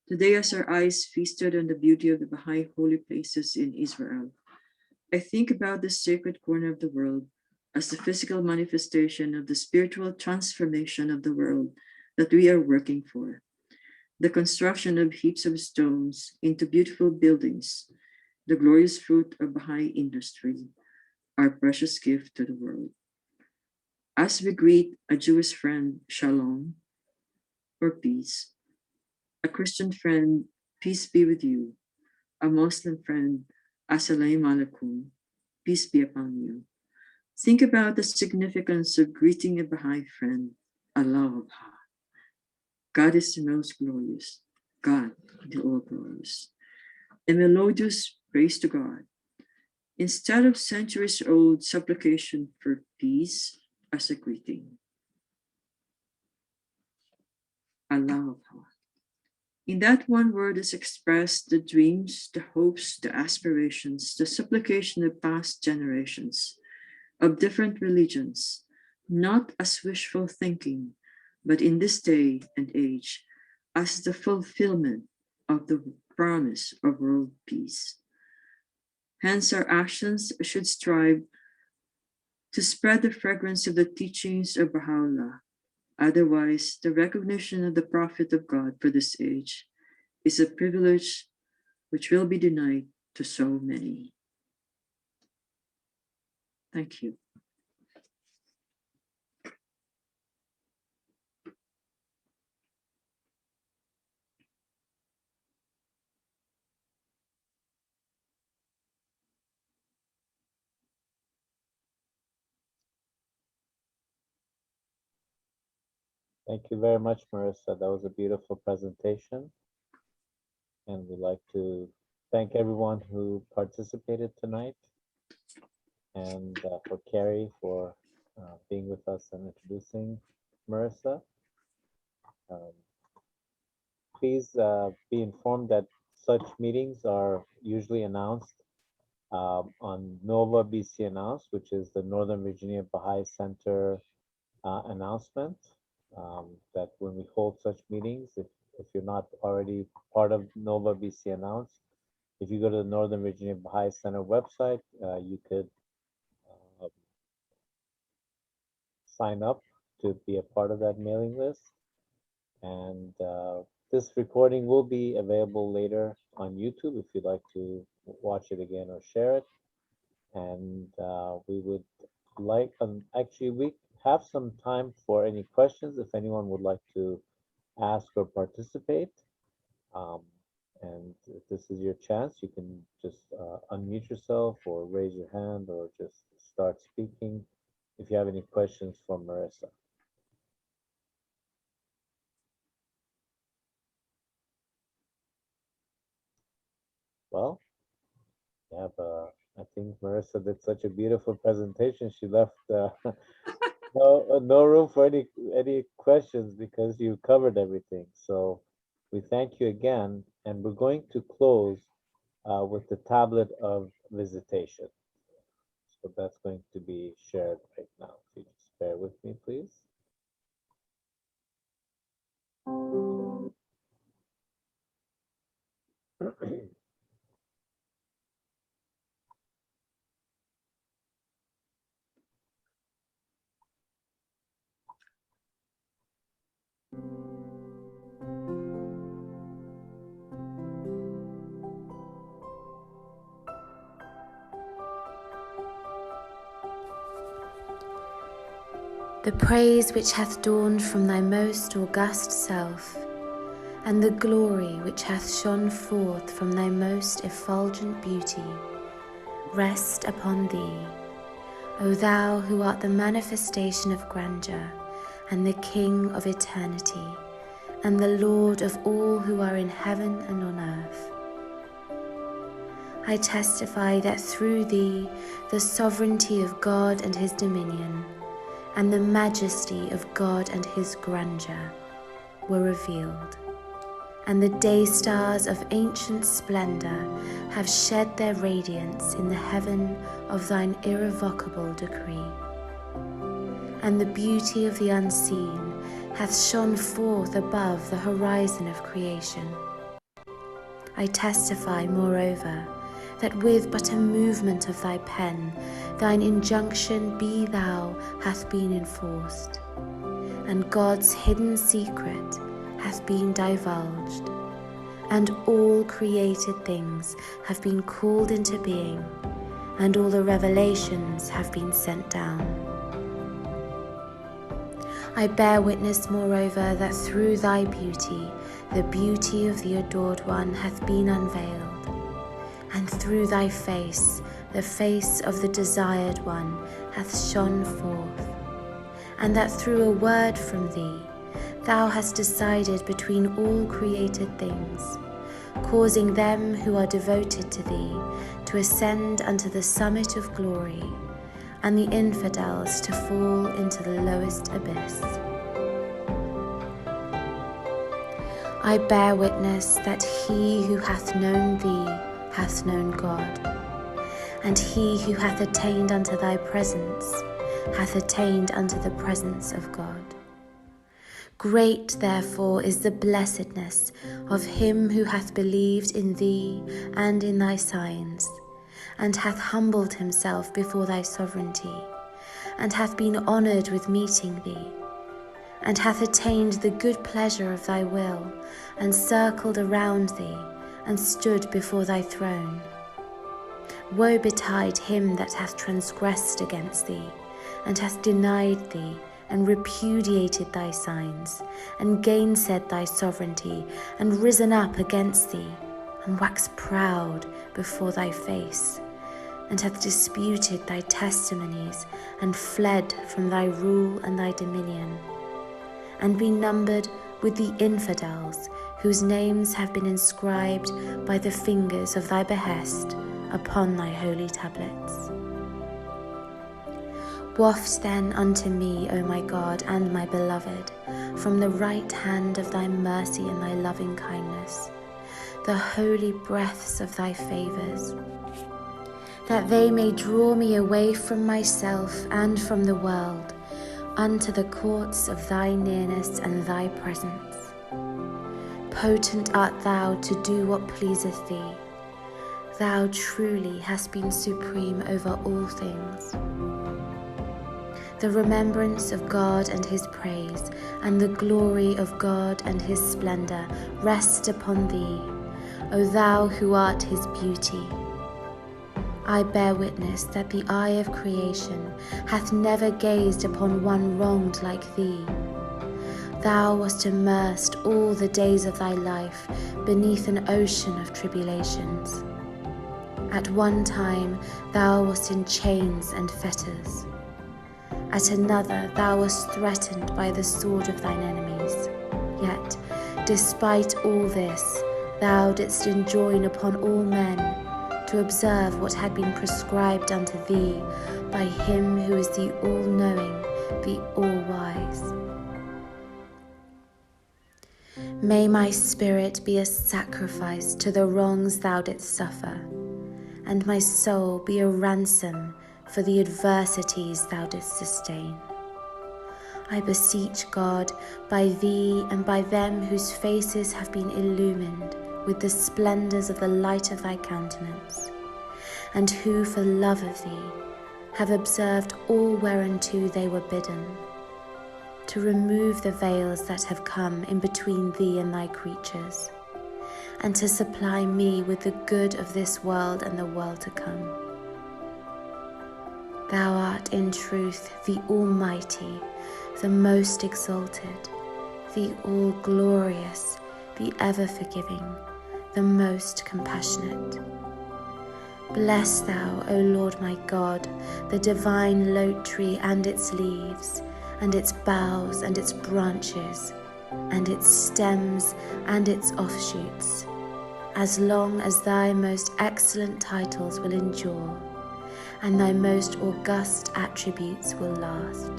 Today, as our eyes feasted on the beauty of the Baha'i Holy Places in Israel, I think about this sacred corner of the world as the physical manifestation of the spiritual transformation of the world that we are working for. The construction of heaps of stones into beautiful buildings, the glorious fruit of Baha'i industry, our precious gift to the world. As we greet a Jewish friend, Shalom, or peace, a Christian friend, peace be with you, a Muslim friend, Assalamu alaikum, peace be upon you. Think about the significance of greeting a Baha'i friend, Allah. God is the most glorious, God the all-glorious. A melodious praise to God, instead of centuries-old supplication for peace as a greeting. Allah. In that one word is expressed the dreams, the hopes, the aspirations, the supplication of past generations, of different religions, not as wishful thinking, but in this day and age, as the fulfillment of the promise of world peace. Hence, our actions should strive to spread the fragrance of the teachings of Baha'u'llah, Otherwise, the recognition of the prophet of God for this age is a privilege which will be denied to so many. Thank you. Thank you very much, Marissa. That was a beautiful presentation. And we'd like to thank everyone who participated tonight, and for Carrie for being with us and introducing Marissa. Please be informed that such meetings are usually announced on NOVA BC Announce, which is the Northern Virginia Baha'i Center announcement. That when we hold such meetings, if you're not already part of NOVA BC Announce, if you go to the Northern Virginia Baha'i Center website, you could sign up to be a part of that mailing list. And this recording will be available later on YouTube if you'd like to watch it again or share it. And we would like, actually, we have some time for any questions if anyone would like to ask or participate. And if this is your chance, you can just unmute yourself or raise your hand or just start speaking if you have any questions for Marissa. Well, we have I think Marissa did such a beautiful presentation. She left no room for any questions because you covered everything. So we thank you again, and we're going to close with the tablet of visitation. So that's going to be shared right now. If you just bear with me, please. The praise which hath dawned from thy most august self, and the glory which hath shone forth from thy most effulgent beauty, rest upon thee, O thou who art the manifestation of grandeur, and the King of eternity, and the Lord of all who are in heaven and on earth. I testify that through thee the sovereignty of God and his dominion, and the majesty of God and his grandeur were revealed, and the day stars of ancient splendor have shed their radiance in the heaven of thine irrevocable decree. And the beauty of the unseen hath shone forth above the horizon of creation. I testify, moreover, that with but a movement of thy pen, thine injunction, be thou, hath been enforced, and God's hidden secret hath been divulged, and all created things have been called into being, and all the revelations have been sent down. I bear witness, moreover, that through thy beauty, the beauty of the adored one hath been unveiled, and through thy face, the face of the desired one hath shone forth, and that through a word from thee, thou hast decided between all created things, causing them who are devoted to thee to ascend unto the summit of glory, and the infidels to fall into the lowest abyss. I bear witness that he who hath known thee hath known God, and he who hath attained unto thy presence hath attained unto the presence of God. Great, therefore, is the blessedness of him who hath believed in thee and in thy signs, and hath humbled himself before thy sovereignty, and hath been honoured with meeting thee, and hath attained the good pleasure of thy will, and circled around thee, and stood before thy throne. Woe betide him that hath transgressed against thee, and hath denied thee, and repudiated thy signs, and gainsaid thy sovereignty, and risen up against thee, and waxed proud before thy face, and hath disputed thy testimonies, and fled from thy rule and thy dominion, and be numbered with the infidels, whose names have been inscribed by the fingers of thy behest upon thy holy tablets. Waft then unto me, O my God and my beloved, from the right hand of thy mercy and thy loving kindness, the holy breaths of thy favours, that they may draw me away from myself and from the world, unto the courts of thy nearness and thy presence. Potent art thou to do what pleaseth thee. Thou truly hast been supreme over all things. The remembrance of God and his praise, and the glory of God and his splendour rest upon thee, O thou who art his beauty. I bear witness that the eye of creation hath never gazed upon one wronged like thee. Thou wast immersed all the days of thy life beneath an ocean of tribulations. At one time thou wast in chains and fetters. At another thou wast threatened by the sword of thine enemies. Yet, despite all this, thou didst enjoin upon all men to observe what had been prescribed unto thee by him who is the all-knowing, the all-wise. May my spirit be a sacrifice to the wrongs thou didst suffer, and my soul be a ransom for the adversities thou didst sustain. I beseech God, by thee and by them whose faces have been illumined with the splendours of the light of thy countenance, and who for love of thee have observed all whereunto they were bidden, to remove the veils that have come in between thee and thy creatures, and to supply me with the good of this world and the world to come. Thou art in truth the Almighty, the most exalted, the all-glorious, the ever-forgiving, the most compassionate. Bless thou, O Lord my God, the divine lote tree and its leaves, and its boughs and its branches, and its stems and its offshoots, as long as thy most excellent titles will endure, and thy most august attributes will last.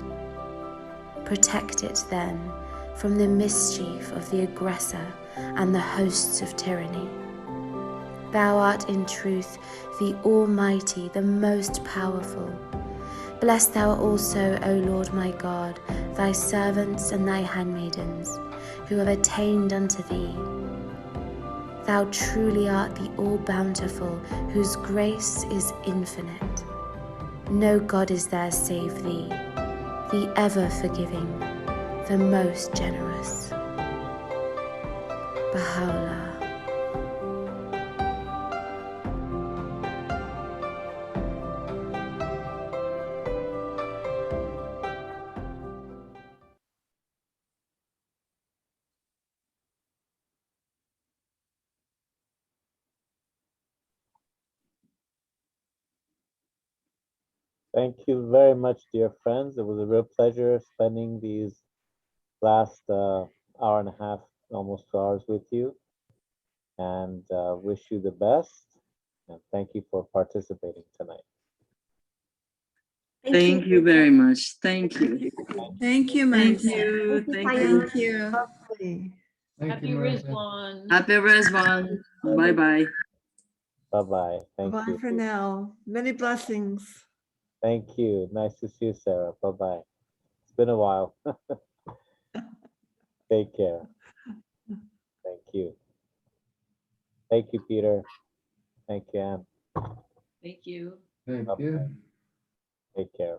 Protect it then from the mischief of the aggressor and the hosts of tyranny. Thou art in truth the Almighty, the most powerful. Bless thou also, O Lord my God, thy servants and thy handmaidens, who have attained unto thee. Thou truly art the all-bountiful, whose grace is infinite. No God is there save thee, the ever-forgiving, the most generous. Baha'u'llah. Thank you very much, dear friends. It was a real pleasure spending these last hour and a half, almost 2 hours with you, and wish you the best. And thank you for participating tonight. Thank you very much. Thank you. Thank you, Thank Marissa. you. Thank you. Thank you. Lovely. Happy Rizwan. Happy Rizwan. Bye-bye. Bye-bye. Thank Bye you. for now. Many blessings. Thank you. Nice to see you, Sarah. Bye-bye. It's been a while. Take care. Thank you. Thank you, Peter. Thank you, Anne. Thank you. Thank you. Take care.